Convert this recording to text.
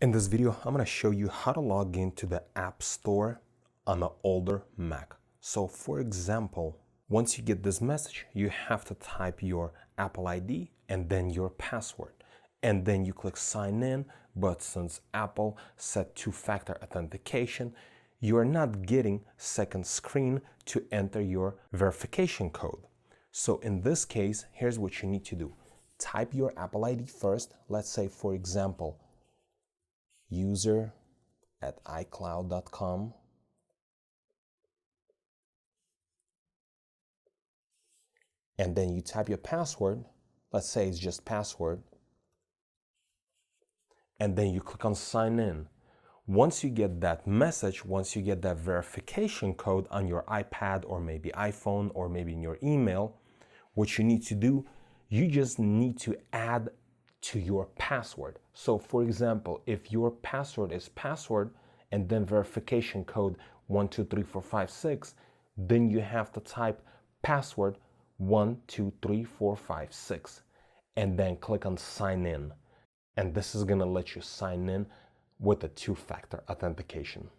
In this video, I'm going to show you how to log into the App Store on an older Mac. So for example, once you get this message, you have to type your Apple ID and then your password. And then you click sign in, but since Apple set two-factor authentication, you are not getting second screen to enter your verification code. So in this case, here's what you need to do. Type your Apple ID first. Let's say, for example, user@icloud.com, and then you type your password. Let's say it's just password, and then you click on sign in. Once you get that message, once you get that verification code on your iPad or maybe iPhone or maybe in your email, what you need to do, you just need to add to your password. So for example, if your password is password and then verification code 123456, then you have to type password 123456 and then click on sign in. And this is going to let you sign in with a two-factor authentication.